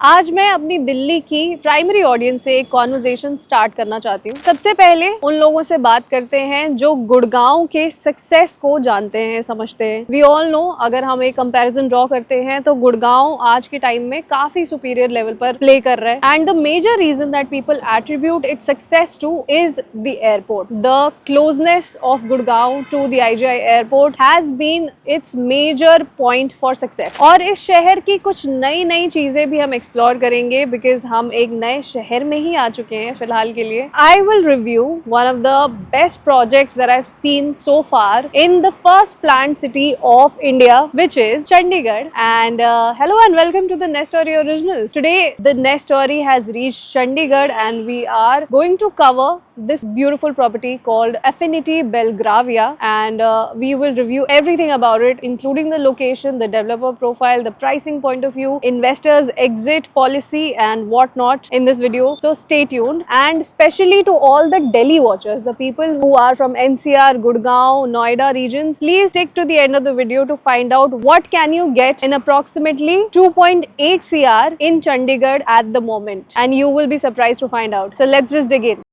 आज मैं अपनी दिल्ली की प्राइमरी ऑडियंस से एक कॉन्वर्सेशन स्टार्ट करना चाहती हूँ। सबसे पहले उन लोगों से बात करते हैं जो गुड़गांव के सक्सेस को जानते हैं, समझते हैं। वी ऑल नो, अगर हम एक कंपैरिजन ड्रॉ करते हैं तो गुड़गांव आज के टाइम में काफी सुपीरियर लेवल पर प्ले कर रहा है। And the major reason that people attribute its success to is the airport. The closeness of Gurgaon to the IGI airport has been its major point for success. और इस शहर की कुछ नई नई चीजें भी हम एक्सप्लोर करेंगे बिकॉज हम एक नए शहर में ही आ चुके हैं फिलहाल के लिए। I will review one of the best projects that I have seen so far in the first planned city of India, which is Chandigarh. And hello and welcome to the Nest Story Originals. Today the Nest Story has reached Chandigarh and we are going to cover this beautiful property called Affinity Belgravia, and we will review everything about it, including the location, the developer profile, the pricing point of view, investors exit policy and whatnot in this video. So stay tuned. And especially to all the Delhi watchers, the people who are from NCR, Gurgaon, Noida regions, please stick to the end of the video to find out what can you get in approximately 2.8 CR in Chandigarh at the moment, and you will be surprised to find out. So let's just dig in.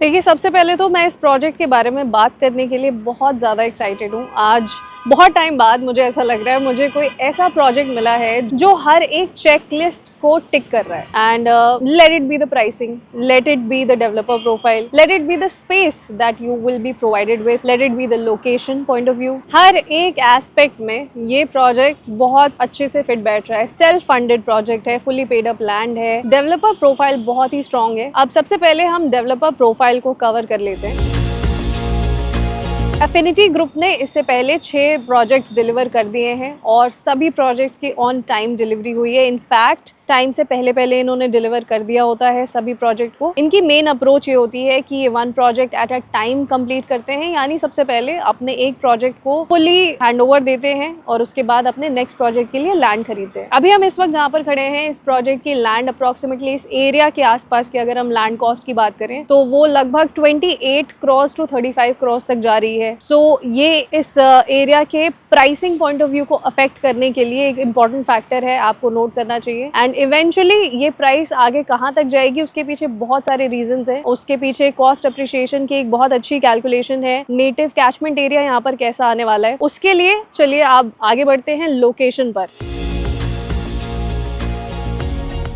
देखिए, सबसे पहले तो मैं इस project के बारे में बात करने के लिए बहुत ज़्यादा एक्साइटेड हूँ। आज बहुत टाइम बाद मुझे ऐसा लग रहा है मुझे कोई ऐसा प्रोजेक्ट मिला है जो हर एक चेकलिस्ट को टिक कर रहा है। And let it be the pricing, let it be the developer profile, let it be the space that you will be provided with, let it be the location point of view. हर एक aspect में ये project बहुत अच्छे से fit बैठ रहा है। सेल्फ फंडेड प्रोजेक्ट है, फुली पेड अप लैंड है, डेवलपर प्रोफाइल बहुत ही स्ट्रॉन्ग है। अब सबसे पहले हम डेवलपर प्रोफाइल को कवर कर लेते हैं। एफिनिटी ग्रुप ने इससे पहले 6 प्रोजेक्ट्स डिलीवर कर दिए हैं और सभी प्रोजेक्ट्स की ऑन टाइम डिलीवरी हुई है। इनफैक्ट टाइम से पहले इन्होंने डिलीवर कर दिया होता है सभी प्रोजेक्ट को। इनकी मेन अप्रोच ये होती है कि ये 1 project at a time complete करते हैं, यानी सबसे पहले अपने एक प्रोजेक्ट को फुली हैंडओवर देते हैं और उसके बाद अपने नेक्स्ट प्रोजेक्ट के लिए लैंड खरीदते हैं। अभी हम इस वक्त जहाँ पर खड़े हैं, इस प्रोजेक्ट की लैंड अप्रोक्सीमेटली इस एरिया के आसपास की अगर हम लैंड कॉस्ट की बात करें तो वो लगभग 28 करोड़ टू 35 करोड़ तक जा रही है। सो ये इस एरिया के प्राइसिंग पॉइंट ऑफ व्यू को अफेक्ट करने के लिए एक इंपॉर्टेंट फैक्टर है, आपको नोट करना चाहिए। एंड इवेंचुअली ये प्राइस आगे कहाँ तक जाएगी उसके पीछे बहुत सारे रीजंस हैं। उसके पीछे कॉस्ट अप्रिशिएशन की एक बहुत अच्छी कैलकुलेशन है, नेटिव कैचमेंट एरिया यहाँ पर कैसा आने वाला है उसके लिए। चलिए आप आगे बढ़ते हैं लोकेशन पर।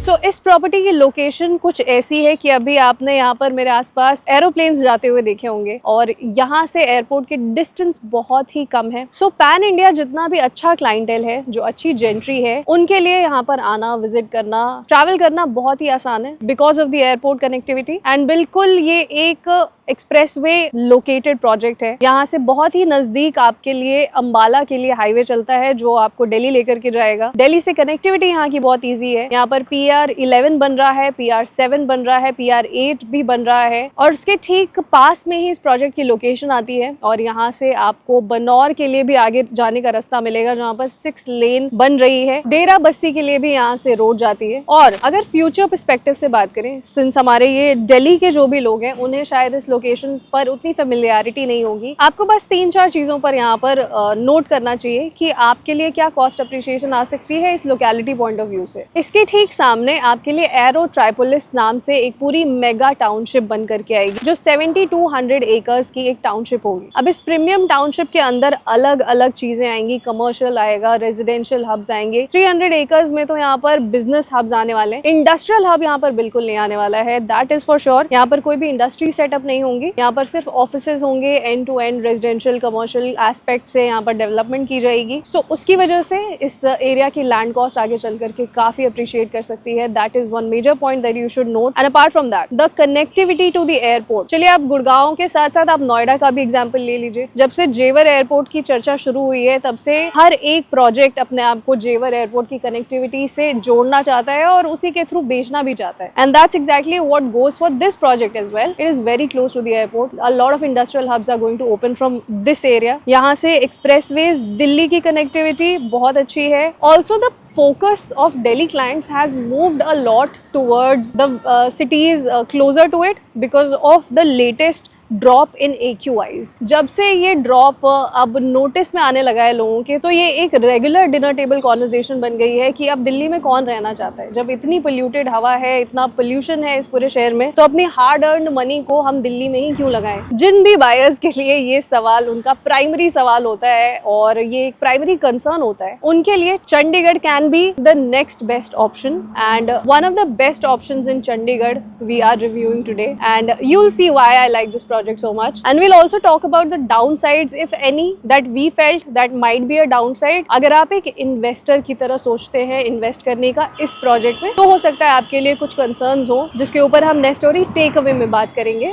सो इस प्रॉपर्टी की लोकेशन कुछ ऐसी है कि अभी आपने यहाँ पर मेरे आसपास एरोप्लेन्स जाते हुए देखे होंगे और यहाँ से एयरपोर्ट की डिस्टेंस बहुत ही कम है। सो पैन इंडिया जितना भी अच्छा क्लाइंटेल है, जो अच्छी जेंट्री है, उनके लिए यहाँ पर आना, विजिट करना, ट्रैवल करना बहुत ही आसान है because of the airport connectivity. And बिल्कुल ये एक एक्सप्रेसवे लोकेटेड प्रोजेक्ट है। यहाँ से बहुत ही नजदीक आपके लिए अंबाला के लिए हाईवे चलता है जो आपको दिल्ली लेकर के जाएगा। दिल्ली से कनेक्टिविटी यहाँ की बहुत इजी है। यहाँ पर PR11 बन रहा है, PR7 बन रहा है, PR8 भी बन रहा है और उसके ठीक पास में ही इस प्रोजेक्ट की लोकेशन आती है। और यहाँ से आपको बनौर के लिए भी आगे जाने का रास्ता मिलेगा जहाँ पर 6 लेन बन रही है। डेरा बस्ती के लिए भी यहाँ से रोड जाती है। और अगर फ्यूचर पर्सपेक्टिव से बात करें, सिंस हमारे ये दिल्ली के जो भी लोग हैं उन्हें शायद इस लोकेशन पर उतनी फेमिलियरिटी नहीं होगी, आपको बस 3-4 चीजों पर यहाँ पर नोट करना चाहिए कि आपके लिए क्या कॉस्ट अप्रिशिएशन आ सकती है इस लोकेलिटी पॉइंट ऑफ व्यू से। इसके ठीक सामने आपके लिए एरो ट्राइपोलिस नाम से एक पूरी मेगा टाउनशिप बन करके आएगी जो 7200 एकर्स की एक टाउनशिप होगी। अब इस प्रीमियम टाउनशिप के अंदर अलग अलग चीजें आएंगी, कमर्शियल आएगा, रेजिडेंशियल हब्स आएंगे। 300 एकर्स में तो यहाँ पर बिजनेस हब्स आने वाले हैं। इंडस्ट्रियल हब यहाँ पर बिल्कुल नहीं आने वाला है, दैट इज फॉर श्योर। यहाँ पर कोई भी इंडस्ट्री सेटअप नहीं होंगी, यहाँ पर सिर्फ ऑफिसेज होंगे। End to end residential commercial aspect से यहाँ पर डेवलपमेंट की जाएगी। सो उसकी वजह से इस एरिया की लैंड कॉस्ट आगे चल करके काफी अप्रिशिएट कर सकती है। That is one major point that you should note. And apart from that the connectivity to the airport. चलिए आप गुड़गांव के साथ साथ आप नोएडा का भी एग्जाम्पल ले लीजिए। जब से जेवर एयरपोर्ट की चर्चा शुरू हुई है तब से हर एक प्रोजेक्ट अपने आप को जेवर एयरपोर्ट की कनेक्टिविटी से जोड़ना चाहता है और उसी के थ्रू बेचना भी चाहता है। And that's exactly what goes for this project as well. It is very close to the airport. A lot of industrial hubs are going to open from this area. यहाँ से expressways, दिल्ली की connectivity बहुत अच्छी है। Also the focus of Delhi clients has moved a lot towards the cities closer to it because of the latest drop in AQIs। जब से ये drop अब नोटिस में आने लगा है लोगों के, तो ये एक रेगुलर डिनर टेबल कॉन्वर्सेशन बन गई है कि अब दिल्ली में कौन रहना चाहता है। जब इतनी पोल्यूटेड हवा है, इतना पोल्यूशन है इस पूरे शहर में, तो अपनी हार्ड अर्न्ड मनी को हम दिल्ली में ही क्यों लगाएं। जिन भी बायर्स के लिए ये सवाल उनका प्राइमरी सवाल होता है और ये एक प्राइमरी कंसर्न होता है, उनके लिए Chandigarh can be the next best option and one of the best options in Chandigarh we are reviewing today and you will see why I like this project so much and we'll also talk about the downsides if any that we felt that might be a downside। अगर आप एक investor की तरह सोचते हैं invest करने का इस प्रोजेक्ट में, तो हो सकता है आपके लिए कुछ कंसर्न्स हो, जिसके ऊपर हम नेक्स्ट स्टोरी टेक अवे में बात करेंगे।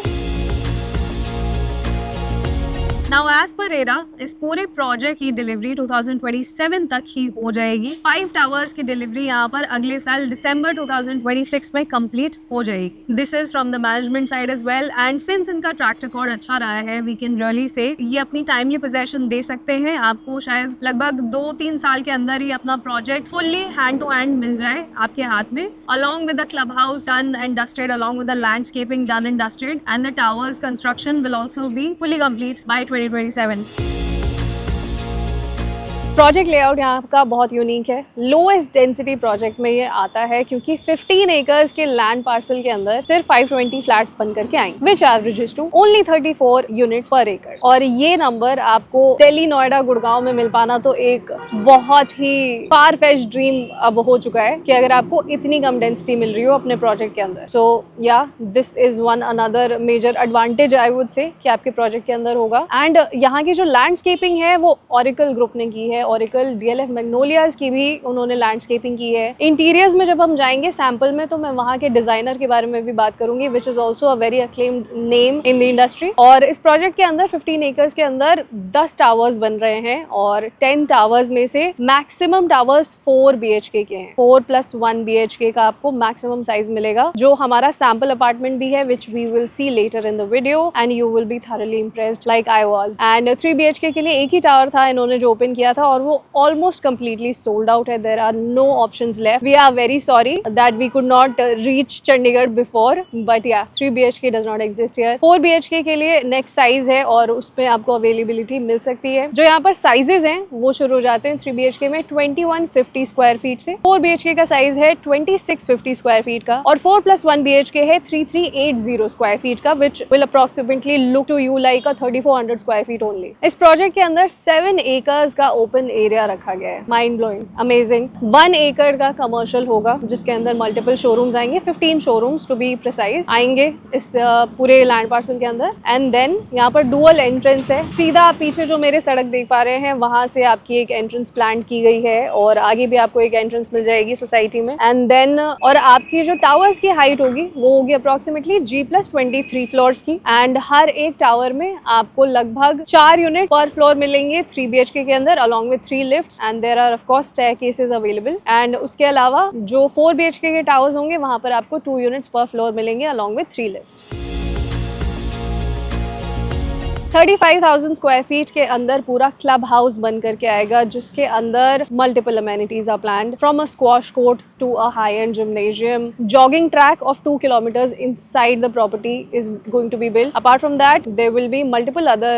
नाउ एज पर रेरा इस पूरे प्रोजेक्ट की डिलीवरी 2027 तक ही हो जाएगी। 5 टावर्स की डिलीवरी यहाँ पर अगले साल दिसंबर 2026 में कंप्लीट हो जाएगी। This is from the management side as well and since इनका ट्रैक रिकॉर्ड अच्छा रहा है, वी कैन रियली से ये अपनी टाइमली पोजेशन दे सकते हैं। आपको शायद लगभग 2-3 साल के अंदर ही अपना project fully hand to hand मिल जाए आपके हाथ में, along with the club house done and dusted, along with the landscaping done and dusted and the towers construction will also be fully complete by 2027। Project layout यहाँ का बहुत unique है। Lowest density project में ये आता है क्योंकि 15 acres के लैंड पार्सल के अंदर सिर्फ 520 फ्लैट्स बन करके आएंगे, विच एवरेजेस टू ओनली 34 यूनिट्स पर एकड़। और ये नंबर आपको दिल्ली, नोएडा, गुड़गांव में मिल पाना तो एक बहुत ही फार फेच्ड ड्रीम अब हो चुका है कि अगर आपको इतनी कम डेंसिटी मिल रही हो अपने प्रोजेक्ट के अंदर। So yeah this is one another major advantage I would say कि आपके प्रोजेक्ट के अंदर होगा। एंड यहाँ की जो लैंडस्केपिंग है वो ऑरिकल ग्रुप ने की है। ऑरिकल DLF मैग्नोलियाज की भी उन्होंने लैंडस्केपिंग की है। इंटीरियर्स में जब हम जाएंगे सैंपल में, तो मैं वहाँ के डिजाइनर के बारे में भी बात करूंगी, which is also a very acclaimed name in the industry. और इस प्रोजेक्ट के अंदर 15 एकर्स के अंदर 10 टावर्स बन रहे हैं और 10 टावर्स में से मैक्सिमम टावर्स 4 BHK के हैं। 4+1 BHK का आपको मैक्सिमम साइज मिलेगा, जो हमारा सैंपल अपार्टमेंट भी है, which we will see later in the video and you will be thoroughly impressed like I was. And 3 BHK के लिए एक ही टावर था इन्होंने जो ओपन किया था और वो almost completely sold out है। There are no options left. We are very sorry that we could not reach Chandigarh before, but yeah, 3 BHK does not exist here. 4 BHK के लिए next size है और उसमें आपको availability मिल सकती है। जो यहाँ पर sizes हैं वो शुरू हो जाते हैं 3 BHK में 2150 स्क्वायर फीट से। 4 BHK का साइज है 2650 स्क्वायर फीट का और 4+1 BHK है 3380 स्क्वायर फीट का, which will approximately look to you like a 3400 square feet only। इस प्रोजेक्ट के अंदर 7 एकर्स का ओपन एरिया रखा गया है। Mind blowing, amazing. 1 एकड़ का कमर्शियल होगा जिसके अंदर मल्टीपल शोरूम्स आएंगे, 15 शोरूम्स टू बी प्रिसाइज आएंगे इस पूरे लैंड पार्सल के अंदर। एंड देन यहाँ पर डुअल एंट्रेंस है। सीधा आप पीछे जो मेरे सड़क देख पा रहे हैं वहां से आपकी एक एंट्रेंस प्लान की गई है और आगे भी आपको एक एंट्रेंस मिल जाएगी सोसाइटी में। एंड देन और आपकी जो टावर्स की हाइट होगी वो होगी अप्रोक्सीमेटली G+23 फ्लोर्स की। एंड हर एक टावर में आपको लगभग 4 यूनिट पर फ्लोर मिलेंगे 3 BHK के अंदर, along with 3 lifts and there are of course staircases available. And उसके अलावा जो 4 BHK के टावर्स होंगे वहां पर आपको 2 यूनिट्स पर फ्लोर मिलेंगे along with 3 lifts. 35,000 square feet के अंदर पूरा क्लब हाउस बन करके आएगा, जिसके अंदर multiple amenities are planned, from a squash court to a high end gymnasium. Jogging track of 2 kilometers inside the property is going to be built. Apart from that, there will be multiple other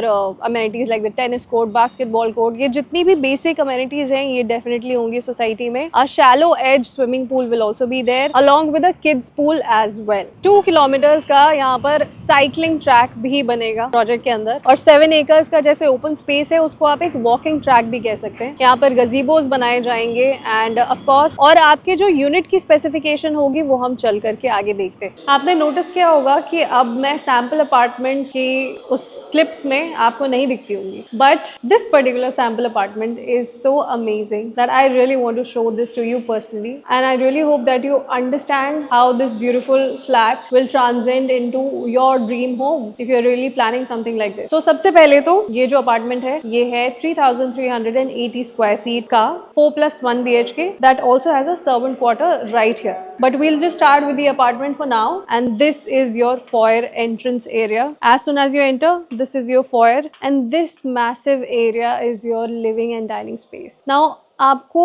amenities like the tennis court, basketball court। ये जितनी भी basic amenities हैं ये definitely होंगी society में। A shallow edge swimming pool will also be there, along with a kids pool as well। 2 kilometers का यहाँ पर साइकिलिंग ट्रैक भी बनेगा प्रोजेक्ट के अंदर और 7 एकर्स का जैसे ओपन स्पेस है उसको आप एक वॉकिंग ट्रैक भी कह सकते हैं। यहाँ पर गजीबोज बनाए जाएंगे एंड ऑफ कोर्स और आपके जो यूनिट की स्पेसिफिकेशन होगी वो हम चल करके आगे देखते हैं। आपने नोटिस किया होगा कि अब मैं सैंपल अपार्टमेंट्स की उस क्लिप्स में आपको नहीं दिखती होंगी, but this particular sample apartment is so amazing that I really want to show this to you personally and I really hope that you understand how this beautiful flat will transcend into your dream home if you are really planning something like this. So सबसे पहले तो ये जो apartment है ये है 3380 square feet का 4+1 BHK that also has a servant quarter right here. But we'll just start with the apartment for now, and this is your foyer entrance area. As soon as you enter, this is your foyer, and this massive area is your living and dining space. Now आपको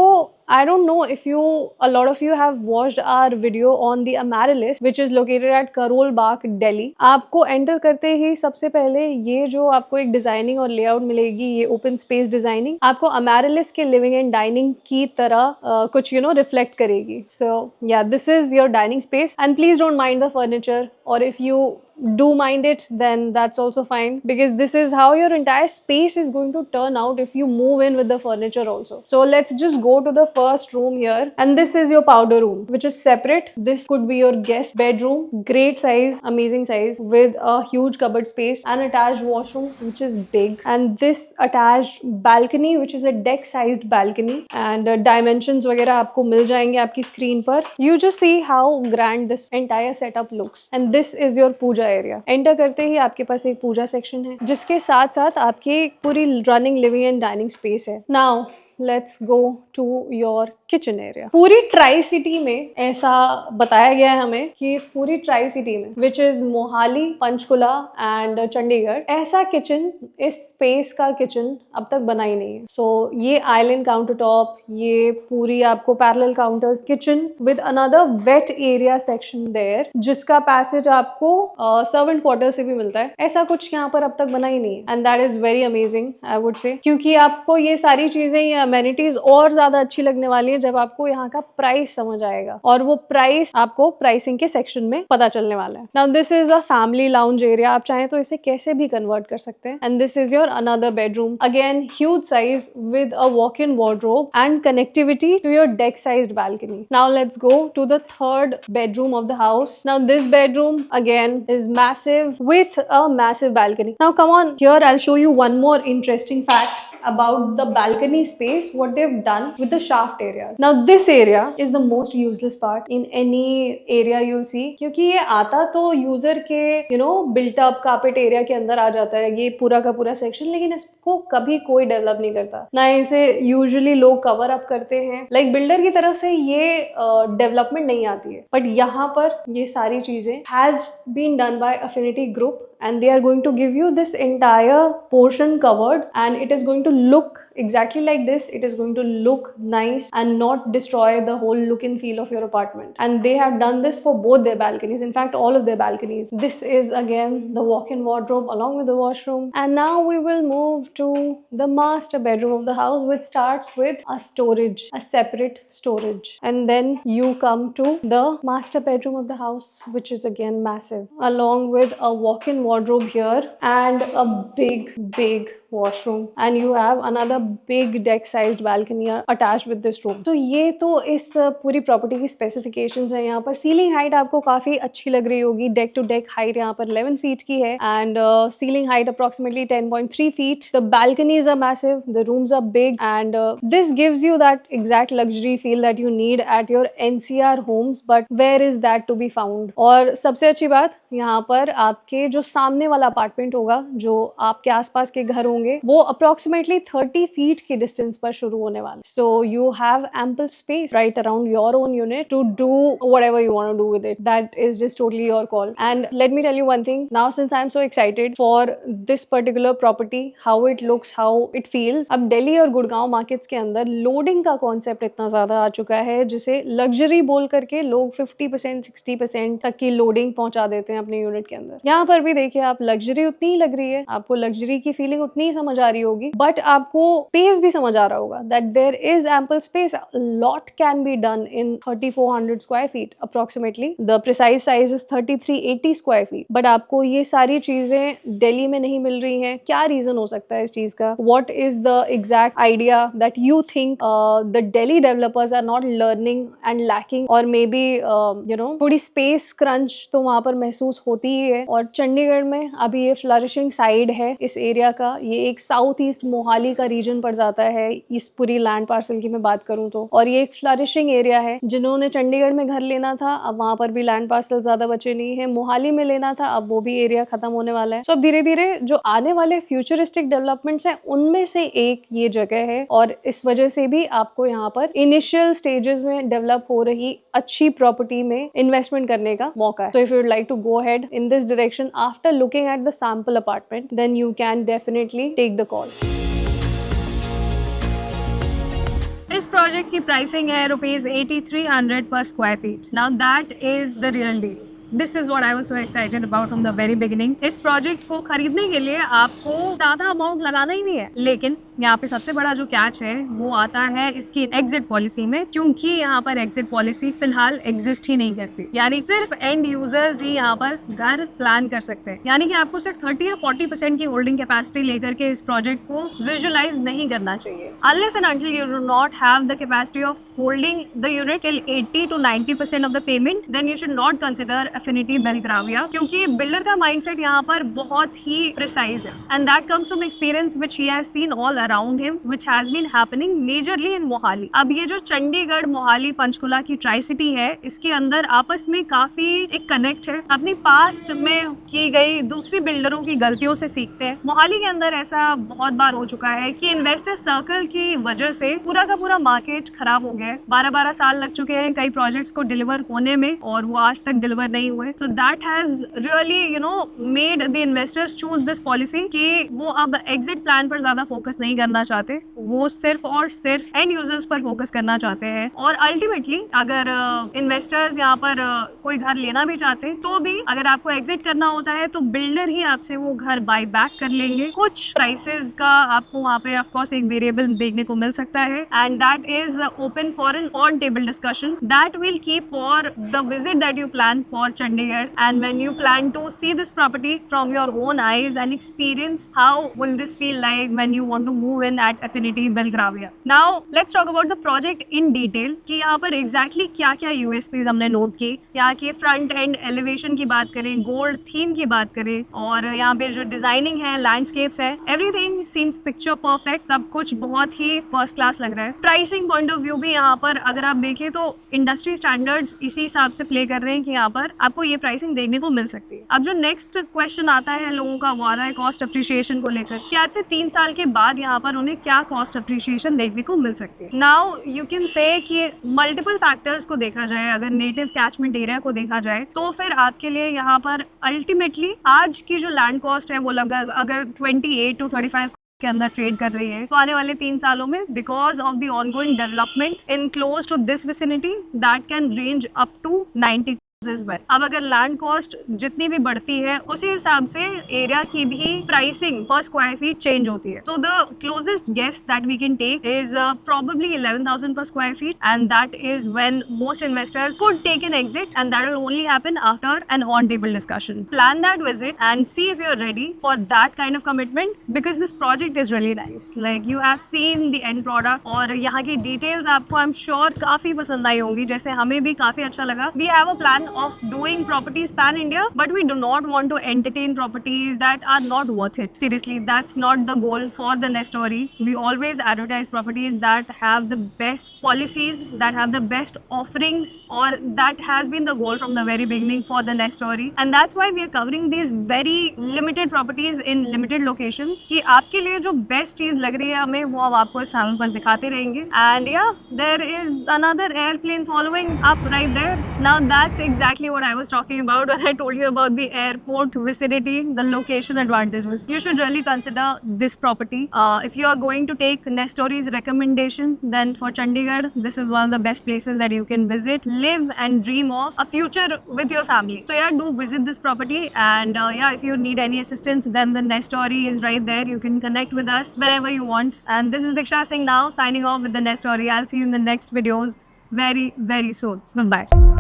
I don't know if a lot of you have watched our video on the Amaryllis, which is located at Karol Bagh, Delhi. आपको enter करते ही सबसे पहले ये जो आपको एक designing और लेआउट मिलेगी, ये ओपन स्पेस डिजाइनिंग आपको Amaryllis के लिविंग एंड डाइनिंग की तरह कुछ रिफ्लेक्ट करेगी. So yeah, this is your dining space, and please don't mind the furniture, or if you do mind it, then that's also fine, because this is how your entire space is going to turn out if you move in with the furniture also. So let's just go to the first room here, and this is your powder room, which is separate. This could be your guest bedroom. Great size, amazing size, with a huge cupboard space, an attached washroom which is big, and this attached balcony which is a deck sized balcony, and dimensions वगैरह आपको मिल जाएंगे आपकी screen पर. You just see how grand this entire setup looks, and this is your puja area. Enter करते ही आपके पास एक पूजा section है, जिसके साथ साथ आपकी पूरी running living and dining space है. Now let's go to your kitchen area. पूरी ट्राई सिटी में ऐसा बताया गया है हमें कि इस पूरी ट्राई सिटी में, which is Mohali, Panchkula and Chandigarh, ऐसा किचन, इस स्पेस का किचन अब तक बना ही नहीं है. सो ये आइलैंड काउंटर टॉप, ये पूरी आपको parallel counters kitchen with another wet area section there, जिसका पैसेज आपको सर्वेंट क्वार्टर से भी मिलता है. ऐसा कुछ यहाँ पर अब तक बना ही नहीं है, and that is very amazing I would से, क्योंकि आपको ये सारी चीजें, ये अमेनिटीज और ज्यादा अच्छी लगने वाली है जब आपको यहाँ का प्राइस समझ आएगा, और वो प्राइस आपको प्राइसिंग के सेक्शन में पता चलने वाला है. Now this is a family lounge area. आप चाहें तो इसे कैसे भी कन्वर्ट कर सकते हैं. And this is your another bedroom, again huge size with a walk in wardrobe and connectivity to your deck sized balcony. Now let's go to the third bedroom of the house. Now this bedroom again is massive with a massive balcony. Now come on, here I'll show you one more interesting fact about the balcony space, what they've done with the shaft area. Now this area is the most useless part in any area you'll see, क्योंकि ये आता तो user के built up carpet area के अंदर आ जाता है, ये पूरा का पूरा सेक्शन, लेकिन इसको कभी कोई डेवलप नहीं करता, ना इसे यूजुअली लोग कवर अप करते हैं. लाइक बिल्डर की तरफ से ये डेवलपमेंट नहीं आती है, बट यहाँ पर ये सारी चीजें has been done by Affinity Group, and they are going to give you this entire portion covered, and it is going to look exactly like this. It is going to look nice and not destroy the whole look and feel of your apartment, and they have done this for both their balconies, in fact all of their balconies. This is again the walk-in wardrobe along with the washroom. And now we will move to the master bedroom of the house, which starts with a storage, a separate storage, and then you come to the master bedroom of the house, which is again massive, along with a walk-in wardrobe here and a big washroom, and you have another big deck sized balcony attached with this room. So ये तो इस पूरी property की specifications हैं. यहाँ पर ceiling height आपको काफी अच्छी लग रही होगी. डेक टू डेक हाइट यहाँ पर 11 फीट की है, and ceiling height approximately 10.3 feet. The balconies are massive, the rooms are big, and this gives you that exact luxury feel that you need at your NCR homes, but where is that to be found? और सबसे अच्छी बात, यहाँ पर आपके जो सामने वाला अपार्टमेंट होगा, जो आपके आसपास के घर होंगे, वो अप्रोक्सीमेटली 30 फीट की डिस्टेंस पर शुरू होने वाला. So you have ample space right around your own unit to do whatever you want to do with it. That is just totally your call. And let me tell you one thing, now since I am so excited for this particular property, how it looks, how it feels. अब दिल्ली और Gurgaon markets के अंदर loading का concept इतना ज्यादा आ चुका है, जिसे लग्जरी बोल करके लोग 50% 60% तक की लोडिंग पहुंचा देते हैं अपने यूनिट के अंदर. यहाँ पर भी देखिए, आप लग्जरी उतनी ही लग रही है, आपको लग्जरी की फीलिंग उतनी ही समझ आ रही होगी, बट आपको स्पेस भी समझ आ रहा होगा that there is ample space. Lot can be done in 3400 square feet approximately. The precise size is 3380 square feet. But आपको ये सारी चीजें दिल्ली में नहीं मिल रही हैं. क्या रीजन हो सकता है इस चीज का? What is the exact idea that you think the Delhi developers are not learning and lacking, और मे बी थोड़ी स्पेस क्रंच तो वहां पर महसूस होती ही है. और चंडीगढ़ में अभी ये फ्लरिशिंग साइड है इस एरिया का. ये एक साउथ ईस्ट मोहाली का रीजन पड़ जाता है इस पूरी लैंड पार्सल की मैं बात करूं तो, और ये एक फ्लरिशिंग एरिया है. जिन्होंने चंडीगढ़ में घर लेना था, अब वहां पर भी लैंड पार्सल ज्यादा बचे नहीं है. मोहाली में लेना था, अब वो भी एरिया खत्म होने वाला है. सो अब धीरे धीरे जो आने वाले फ्यूचरिस्टिक डेवलपमेंट्स हैं, उनमें से एक ये जगह है, और इस वजह से भी आपको यहाँ पर इनिशियल स्टेजेस में डेवलप हो रही अच्छी प्रॉपर्टी में इन्वेस्टमेंट करने का मौका है. So if you would like to go ahead in this direction after looking at the sample apartment, then you can definitely take the call. इस प्रोजेक्ट की प्राइसिंग है ₹8300 पर square feet. Now that is the real deal. This is what I was so excited about from the very beginning. इस project को खरीदने के लिए आपको ज्यादा अमाउंट लगाना ही नहीं है, लेकिन यहाँ पे सबसे बड़ा जो कैच है वो आता है इसकी एग्जिट पॉलिसी में, क्योंकि यहाँ पर एग्जिट पॉलिसी फिलहाल एग्जिस्ट ही नहीं करती। यानी सिर्फ एंड यूजर्स ही यहाँ पर घर प्लान कर सकते हैं। यानी कि आपको सिर्फ 30 या 40% की होल्डिंग कैपेसिटी लेकर के इस प्रोजेक्ट को विजुअलाइज नहीं करना चाहिए। Unless and until you do not have the capacity of holding the unit till 80 to 90% of the payment, then you should not consider Affinity Belgravia, क्योंकि बिल्डर का माइंडसेट यहाँ पर बहुत ही प्रिसाइज है and that comes from experience which he has seen all around him, which has been happening majorly in Mohali. अब ये जो चंडीगढ़, मोहाली, पंचकुला की ट्राई सिटी है, इसके अंदर आपस में काफी एक कनेक्ट है। अपनी पास्ट में की गई दूसरी बिल्डरों की गलतियों से सीखते हैं। मोहाली के अंदर ऐसा बहुत बार हो चुका है कि इन्वेस्टर सर्कल की वजह से पूरा का पूरा मार्केट खराब हो गया है। 12-12 साल लग चुके हैं कई प्रोजेक्ट्स को डिलीवर होने में और वो आज तक डिलीवर नहीं हुए। So that has really made the investors choose this policy कि वो अब एग्जिट प्लान पर ज्यादा फोकस नहीं करना चाहते, वो सिर्फ और सिर्फ एंड यूजर्स पर फोकस करना चाहते हैं। और अल्टीमेटली अगर इन्वेस्टर्स यहाँ पर कोई घर लेना भी चाहते हैं तो भी अगर आपको एग्जिट करना होता है तो बिल्डर ही आपसे वो घर बाय बैक कर लेंगे। कुछ प्राइसेस का आपको वहाँ पे ऑफ कोर्स एक वेरिएबल देखने को मिल सकता है and that is open for an on table discussion that will keep for the visit that you plan for Chandigarh and when you plan to see this property from your own eyes and experience how will this feel like when you want to move in at Affinity Belgravia. Now let's talk about the project in detail कि यहाँ पर exactly क्या-क्या USPs हमने note की। यहाँ के front end elevation की बात करें, गोल्ड थीम की बात करें और यहाँ पे जो डिजाइनिंग है, लैंडस्केप्स है, एवरीथिंग सीम्स पिक्चर परफेक्ट। सब कुछ बहुत ही फर्स्ट क्लास लग रहा है। प्राइसिंग पॉइंट ऑफ व्यू भी यहाँ पर अगर आप देखें तो इंडस्ट्री स्टैंडर्ड्स इसी हिसाब से प्ले कर रहे हैं कि यहाँ पर आपको ये प्राइसिंग देखने को मिल सकती है। अब जो नेक्स्ट क्वेश्चन आता है लोगों का वो आ रहा है कॉस्ट अप्रिशिएशन को लेकर कि आज से 3 साल के बाद यहाँ पर उन्हें क्या कॉस्ट अप्रिशिएशन देखने को मिल सकती है। नाउ यू कैन से कि मल्टीपल फैक्टर्स को देखा जाए, अगर नेटिव कैचमेंट एरिया को देखा जाए तो फिर आपके लिए यहाँ पर अल्टीमेटली आज की जो लैंड कॉस्ट है वो लगभग अगर 28 to 35 के अंदर ट्रेड कर रही है, तो आने वाले 3 सालों में because of the ongoing development in close to this vicinity that can range up to 90। अब अगर लैंड कॉस्ट जितनी भी बढ़ती है उसी हिसाब से एरिया की भी प्राइसिंग पर स्क्वायर फीट चेंज होती है। So the closest guess that we can take is probably 11,000 per square feet and that is when most investors could take an exit and that will only happen after an on table discussion. Plan that visit and see if you're ready for that kind of commitment because this project is really nice. Like you have seen the end product और यहाँ की details आपको I'm sure काफी पसंद आई होंगी, जैसे हमें भी काफी अच्छा लगा। We have a plan of doing properties pan India, but we do not want to entertain properties that are not worth it. Seriously, that's not the goal for the Nestory. We always advertise properties that have the best policies, that have the best offerings, or that has been the goal from the very beginning for the Nestory. And that's why we are covering these very limited properties in limited locations कि आपके लिए जो best चीज लग रही है हमें वो हम आपको इस चैनल पर दिखाते रहेंगे। And yeah, there is another airplane following up right there. Now that's exactly what I was talking about when I told you about the airport vicinity, the location advantages. You should really consider this property. If you are going to take Nestory's recommendation, then for Chandigarh, this is one of the best places that you can visit, live and dream of a future with your family. So yeah, do visit this property and yeah, if you need any assistance, then the Nestory is right there. You can connect with us whenever you want. And this is Diksha Singh now signing off with the Nestory. I'll see you in the next videos very, very soon. Bye-bye.